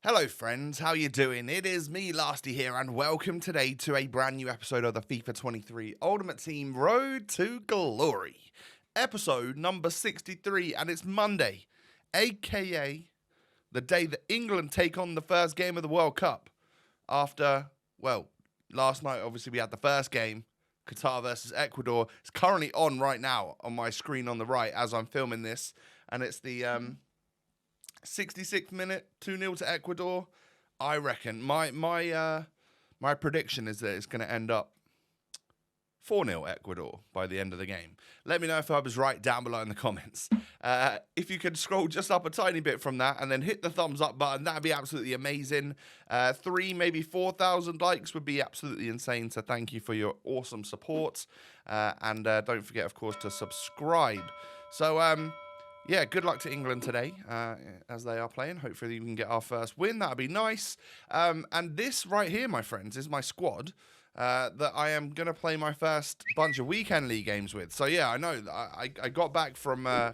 Hello friends, how you doing? It is me, Lasty here, and welcome today to a brand new episode of the FIFA 23 Ultimate Team Road to Glory. Episode number 63, and it's Monday, aka the day that England take on the first game of the World Cup. After, last night obviously we had the first game, Qatar versus Ecuador. It's currently on right now on my screen on the right as I'm filming this, and it's the 66th minute, 2-0 to Ecuador. I reckon my prediction is that it's going to end up 4-0 Ecuador by the end of the game. Let me know if I was right down below in the comments. If you could scroll just up a tiny bit from that and then hit the thumbs up button, that'd be absolutely amazing. 3, maybe 4,000 likes would be absolutely insane. So thank you for your awesome support. And don't forget, of course, to subscribe. So, yeah, good luck to England today as they are playing. Hopefully we can get our first win. That would be nice. And this right here, my friends, is my squad that I am going to play my first bunch of weekend league games with. So, yeah, I know. I got back from my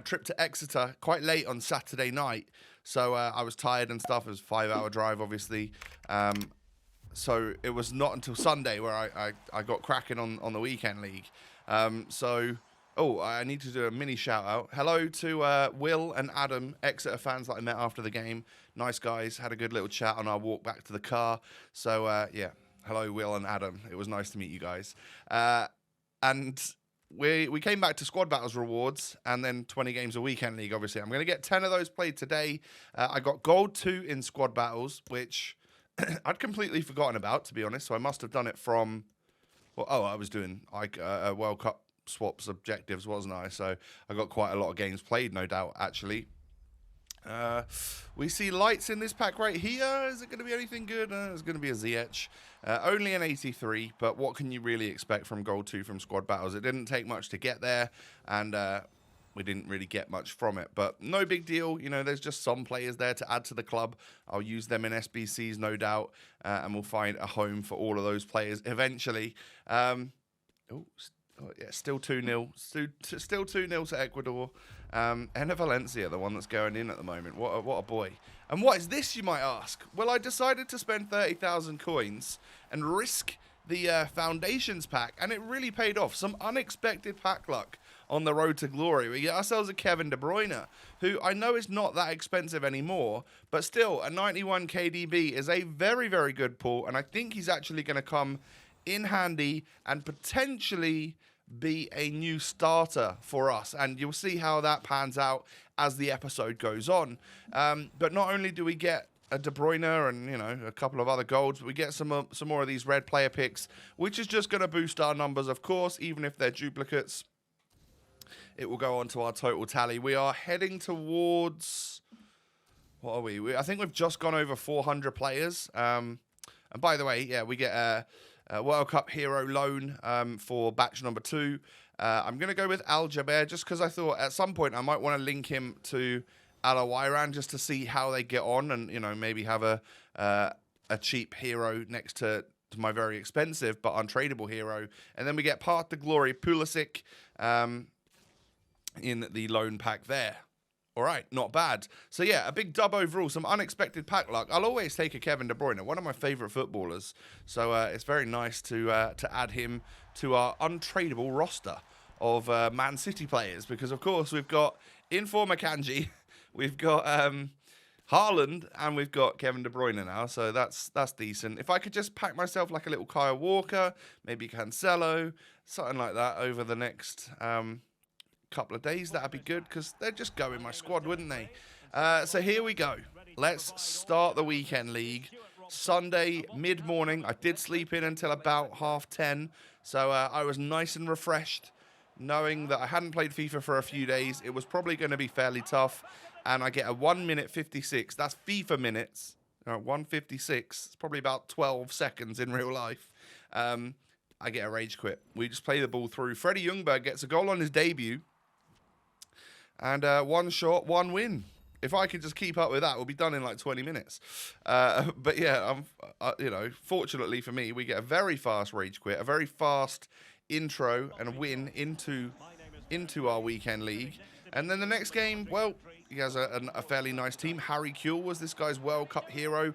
trip to Exeter quite late on Saturday night. So I was tired and stuff. It was a 5-hour drive, obviously. So it was not until Sunday where I got cracking on the weekend league. Oh, I need to do a mini shout out. Hello to Will and Adam, Exeter fans that I met after the game. Nice guys. Had a good little chat on our walk back to the car. So, yeah. Hello, Will and Adam. It was nice to meet you guys. And we came back to Squad Battles rewards and then 20 games a weekend league, obviously. I'm going to get 10 of those played today. I got Gold 2 in Squad Battles, which I'd completely forgotten about, to be honest. So I must have done it from... Well, I was doing a World Cup swaps objectives, wasn't I? So I got quite a lot of games played, no doubt, actually. We see lights in this pack right here. Is it going to be anything good? It's going to be a Ziyech. Only an 83, but what can you really expect from Gold 2 from Squad Battles? It didn't take much to get there, and we didn't really get much from it. But no big deal. You know, there's just some players there to add to the club. I'll use them in SBCs, no doubt, and we'll find a home for all of those players eventually. Yeah, still 2-0. Still 2-0 to Ecuador. Enner Valencia, the one that's going in at the moment. What a boy. And what is this, you might ask? Well, I decided to spend 30,000 coins and risk the Foundations pack, and it really paid off. Some unexpected pack luck on the road to glory. We get ourselves a Kevin De Bruyne, who I know is not that expensive anymore, but still, a 91 KDB is a very, very good pull, and I think he's actually going to come in handy and potentially be a new starter for us, and you'll see how that pans out as the episode goes on. But not only do we get a De Bruyne and, you know, a couple of other golds, but we get some more of these red player picks, which is just going to boost our numbers, of course, even if they're duplicates. It will go on to our total tally. We are heading towards... What are we? I think we've just gone over 400 players. And by the way, yeah, we get a World Cup hero loan for batch number 2. I'm going to go with Al Jaber just because I thought at some point I might want to link him to Alawairan just to see how they get on and, you know, maybe have a cheap hero next to my very expensive but untradeable hero. And then we get Path to Glory Pulisic in the loan pack there. All right, not bad. So, yeah, a big dub overall, some unexpected pack luck. I'll always take a Kevin De Bruyne, one of my favourite footballers. So, it's very nice to add him to our untradeable roster of Man City players. Because, of course, we've got Informa Kanji, we've got Haaland, and we've got Kevin De Bruyne now. So, that's decent. If I could just pack myself like a little Kyle Walker, maybe Cancelo, something like that over the next... couple of days, that'd be good because they'd just go in my squad, wouldn't they? So here we go. Let's start the weekend league. Sunday mid-morning. I did sleep in until about 10:30, so I was nice and refreshed, knowing that I hadn't played FIFA for a few days. It was probably going to be fairly tough, and I get a 1 minute 56. That's FIFA minutes. 156. It's probably about 12 seconds in real life. I get a rage quit. We just play the ball through. Freddie Ljungberg gets a goal on his debut. And one shot, one win. If I could just keep up with that, we'll be done in like 20 minutes. But yeah, you know, fortunately for me, we get a very fast rage quit, a very fast intro and win into our weekend league. And then the next game, well, he has a fairly nice team. Harry Kuehl was this guy's World Cup hero.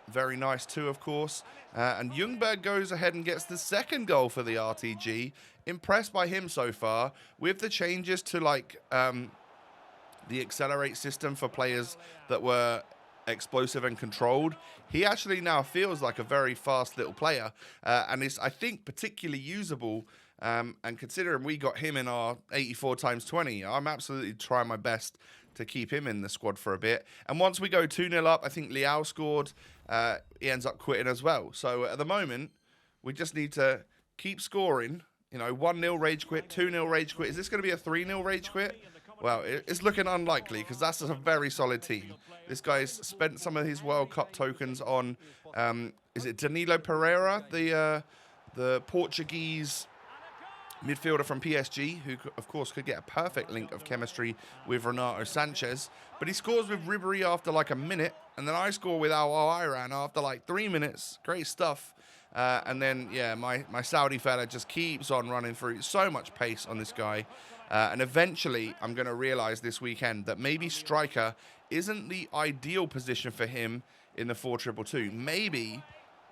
Very nice too, of course. And Ljungberg goes ahead and gets the second goal for the RTG. Impressed by him so far with the changes to like the accelerate system for players that were explosive and controlled. He actually now feels like a very fast little player, and is, I think, particularly usable. And considering we got him in our 84x20, I'm absolutely trying my best to keep him in the squad for a bit. And once we go 2-0 up, I think Liao scored. He ends up quitting as well. So at the moment, we just need to keep scoring. You know, 1-0 rage quit, 2-0 rage quit. Is this going to be a 3-0 rage quit? Well, it's looking unlikely because that's a very solid team. This guy's spent some of his World Cup tokens on, is it Danilo Pereira, the Portuguese midfielder from PSG, who, of course, could get a perfect link of chemistry with Renato Sanchez. But he scores with Ribery after like a minute, and then I score with Al Iran after like 3 minutes. Great stuff. And then, yeah, my Saudi fella just keeps on running through. So much pace on this guy. And eventually, I'm going to realize this weekend that maybe striker isn't the ideal position for him in the 4-2-2. Maybe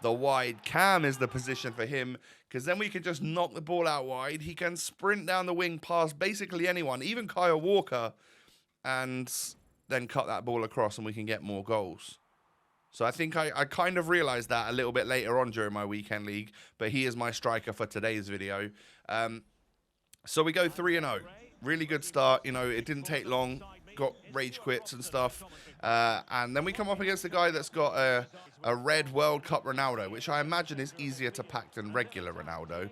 the wide cam is the position for him, because then we can just knock the ball out wide. He can sprint down the wing past basically anyone, even Kyle Walker, and then cut that ball across and we can get more goals. So I think I kind of realized that a little bit later on during my weekend league, but he is my striker for today's video. So we go 3-0. Really good start. You know, it didn't take long. Got rage quits and stuff. And then we come up against a guy that's got a red World Cup Ronaldo, which I imagine is easier to pack than regular Ronaldo.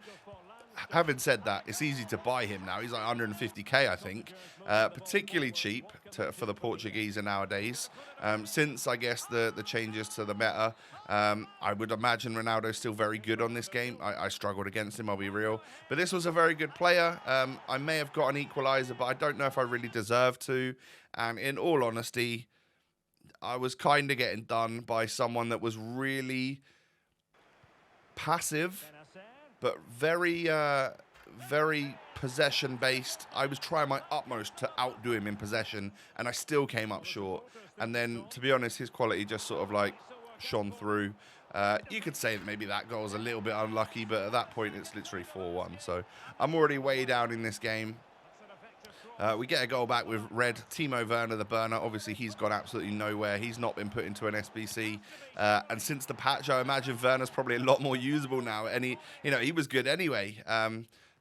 Having said that, it's easy to buy him now. He's like 150k, I think. Particularly cheap for the Portuguese nowadays. Since, I guess, the changes to the meta, I would imagine Ronaldo's still very good on this game. I struggled against him, I'll be real. But this was a very good player. I may have got an equaliser, but I don't know if I really deserve to. And in all honesty, I was kind of getting done by someone that was really passive, but very possession-based. I was trying my utmost to outdo him in possession, and I still came up short. And then, to be honest, his quality just sort of like shone through. You could say that maybe that goal was a little bit unlucky, but at that point, it's literally 4-1. So I'm already way down in this game. We get a goal back with red. Timo Werner, the burner. Obviously, he's gone absolutely nowhere. He's not been put into an SBC. And since the patch, I imagine Werner's probably a lot more usable now. And he was good anyway.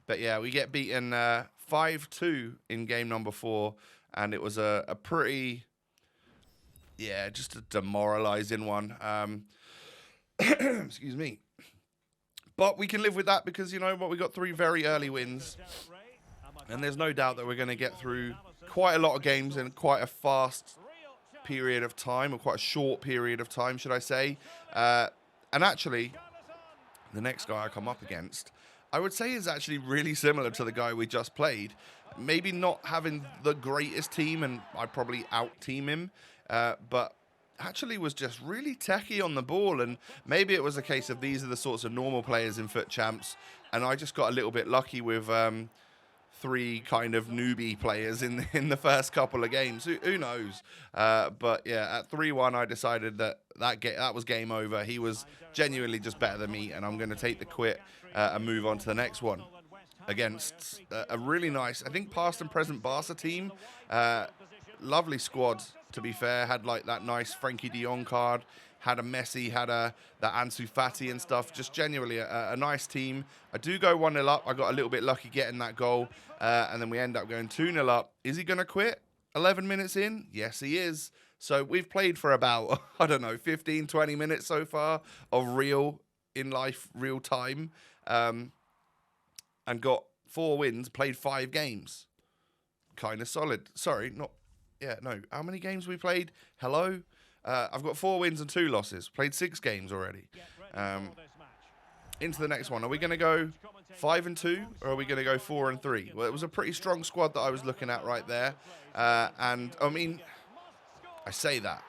But yeah, we get beaten 5-2 in game number 4. And it was a pretty, yeah, just a demoralizing one. Excuse me. But we can live with that because, you know what, we got 3 very early wins. And there's no doubt that we're going to get through quite a lot of games in quite a fast period of time, or quite a short period of time, should I say. And actually, the next guy I come up against, I would say is actually really similar to the guy we just played. Maybe not having the greatest team, and I'd probably out-team him, but actually was just really techy on the ball. And maybe it was a case of these are the sorts of normal players in Foot Champs, and I just got a little bit lucky with 3 kind of newbie players in the first couple of games. Who knows? But yeah, at 3-1, I decided that was game over. He was genuinely just better than me, and I'm going to take the quit and move on to the next one against a really nice, I think, past and present Barca team. Lovely squad, to be fair. Had like that nice Frankie de Jong card. Had a Messi, had that Ansu Fati and stuff. Just genuinely a nice team. I do go 1-0 up. I got a little bit lucky getting that goal. And then we end up going 2-0 up. Is he going to quit 11 minutes in? Yes, he is. So we've played for about, I don't know, 15, 20 minutes so far of real time. And got 4 wins, played 5 games. Kind of solid. Sorry, how many games we played? Hello? I've got 4 wins and 2 losses. Played 6 games already. Into the next one. Are we going to go 5-2 or are we going to go 4-3? Well, it was a pretty strong squad that I was looking at right there. And, I mean, I say that.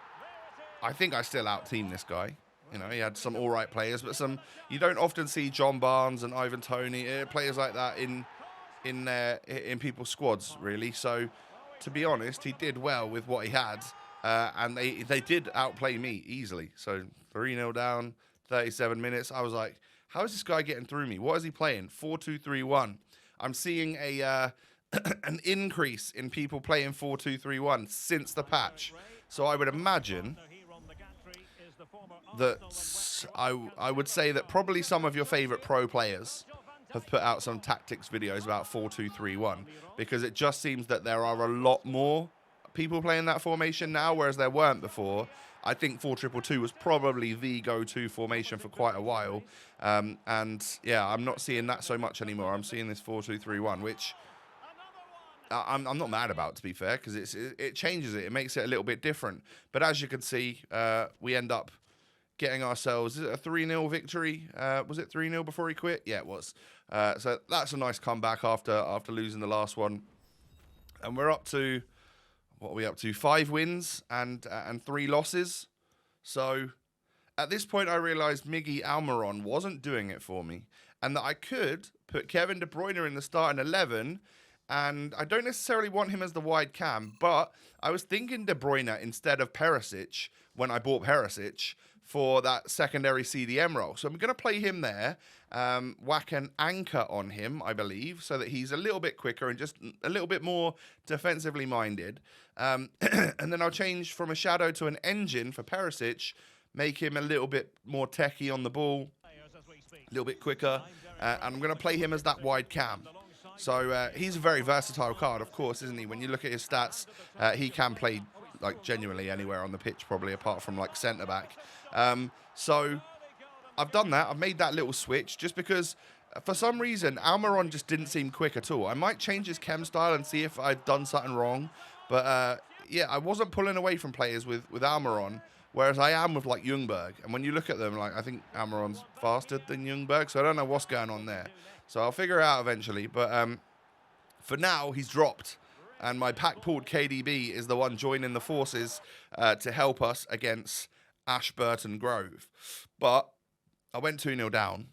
I think I still out-team this guy. You know, he had some all right players, but you don't often see John Barnes and Ivan Toney, players like that in people's squads, really. So to be honest, he did well with what he had. And they did outplay me easily. So 3-0 down, 37 minutes. I was like, how is this guy getting through me? What is he playing? 4-2-3-1. I'm seeing a an increase in people playing 4-2-3-1 since the patch. So I would imagine that I would say that probably some of your favorite pro players have put out some tactics videos about 4-2-3-1, because it just seems that there are a lot more people playing that formation now, whereas there weren't before. I think 4-2-2 was probably the go-to formation for quite a while. And yeah, I'm not seeing that so much anymore. I'm seeing this 4-2-3-1, which I'm not mad about, to be fair, because it changes it. It makes it a little bit different. But as you can see, we end up getting ourselves a 3-0 victory. Was it 3-0 before he quit? Yeah, it was. So that's a nice comeback after losing the last one. And we're up to, what are we up to? 5 wins and 3 losses. So at this point, I realized Miggy Almiron wasn't doing it for me, and that I could put Kevin De Bruyne in the starting 11. And I don't necessarily want him as the wide cam, but I was thinking De Bruyne instead of Perisic when I bought Perisic for that secondary CDM role. So I'm going to play him there, whack an anchor on him, I believe, so that he's a little bit quicker and just a little bit more defensively minded. And then I'll change from a shadow to an engine for Perisic, make him a little bit more techie on the ball, a little bit quicker, and I'm going to play him as that wide cam. So he's a very versatile card, of course, isn't he? When you look at his stats, he can play like genuinely anywhere on the pitch, probably apart from like centre back. So I've done that. I've made that little switch just because for some reason Almiron just didn't seem quick at all. I might change his chem style and see if I've done something wrong, but yeah, I wasn't pulling away from players with Almiron, whereas I am with like Ljungberg. And when you look at them, like I think Almiron's faster than Ljungberg, so I don't know what's going on there. So I'll figure it out eventually. But for now, he's dropped. And my pack-pulled KDB is the one joining the forces to help us against Ashburton Grove. But I went 2-0 down.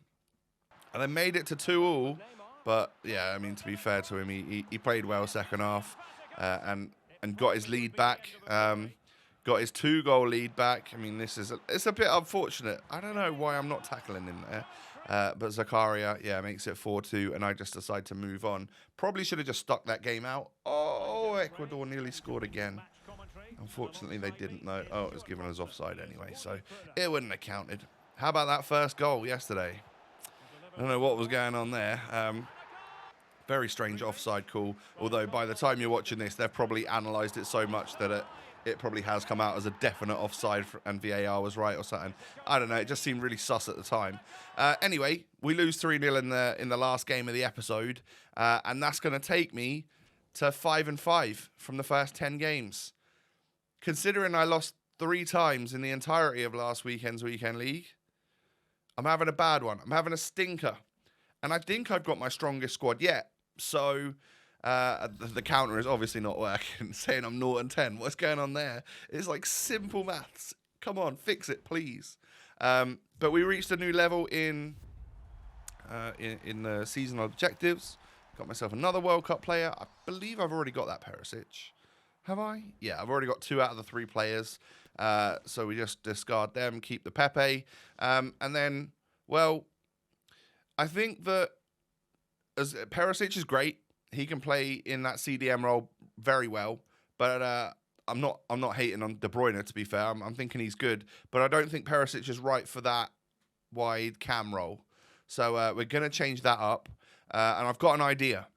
And I made it to 2-2. But, yeah, I mean, to be fair to him, he played well second half. And got his lead back. Got his 2-goal lead back. I mean, it's a bit unfortunate. I don't know why I'm not tackling him there. But Zakaria, yeah, makes it 4-2, and I just decide to move on. Probably should have just stuck that game out. Oh, Ecuador nearly scored again. Unfortunately, they didn't, though. Oh, it was given us offside anyway, so it wouldn't have counted. How about that first goal yesterday? I don't know what was going on there. Very strange offside call, although by the time you're watching this, they've probably analysed it so much that it probably has come out as a definite offside and VAR was right or something. I don't know. It just seemed really sus at the time. Anyway, we lose 3-0 in the last game of the episode, and that's going to take me to 5-5 from the first 10 games. Considering I lost 3 times in the entirety of last weekend's weekend league, I'm having a bad one. I'm having a stinker, and I think I've got my strongest squad yet. So the counter is obviously not working, saying I'm 0-10. What's going on there? It's like simple maths. Come on, fix it, please. But we reached a new level in the seasonal objectives. Got myself another World Cup player. I believe I've already got that Perisic. Have I? Yeah, I've already got 2 out of the 3 players. So we just discard them, keep the Pepe. And then, well, I think that as Perisic is great. He can play in that CDM role very well, but I'm not hating on De Bruyne, to be fair. I'm thinking he's good, but I don't think Perisic is right for that wide cam role. So we're going to change that up, and I've got an idea.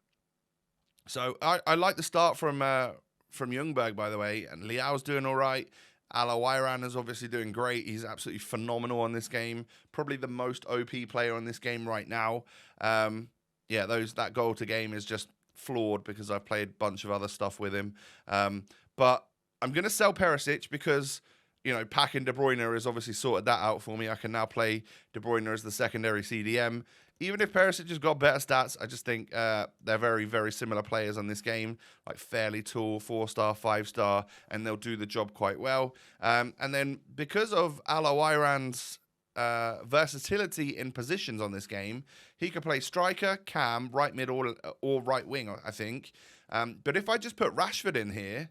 So I like the start from Ljungberg, by the way, and Liao's doing all right. Alawairan is obviously doing great. He's absolutely phenomenal on this game. Probably the most OP player on this game right now. Yeah, that goal to game is just flawed because I've played a bunch of other stuff with him. But I'm going to sell Perisic because, you know, packing De Bruyne has obviously sorted that out for me. I can now play De Bruyne as the secondary CDM. Even if Perisic has got better stats, I just think they're very, very similar players on this game. Like fairly tall, 4-star, 5-star, and they'll do the job quite well. And then because of Alawairan's versatility in positions on this game, he could play striker, cam, right mid, or right wing, I think. But if I just put Rashford in here,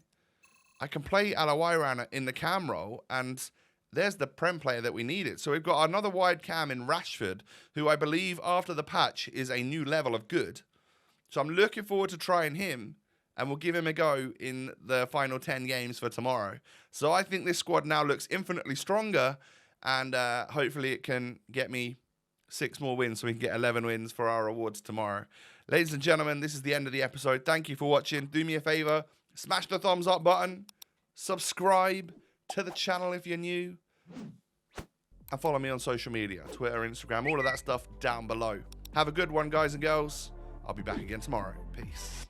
I can play Alawiran in the cam role, and there's the Prem player that we needed. So we've got another wide cam in Rashford, who I believe after the patch is a new level of good. So I'm looking forward to trying him, and we'll give him a go in the final 10 games for tomorrow. So I think this squad now looks infinitely stronger, and hopefully it can get me 6 more wins so we can get 11 wins for our awards tomorrow. Ladies and gentlemen, this is the end of the episode. Thank you for watching. Do me a favor, smash the thumbs up button, subscribe to the channel if you're new, and follow me on social media, Twitter, Instagram, all of that stuff down below. Have a good one, guys and girls. I'll be back again tomorrow. Peace.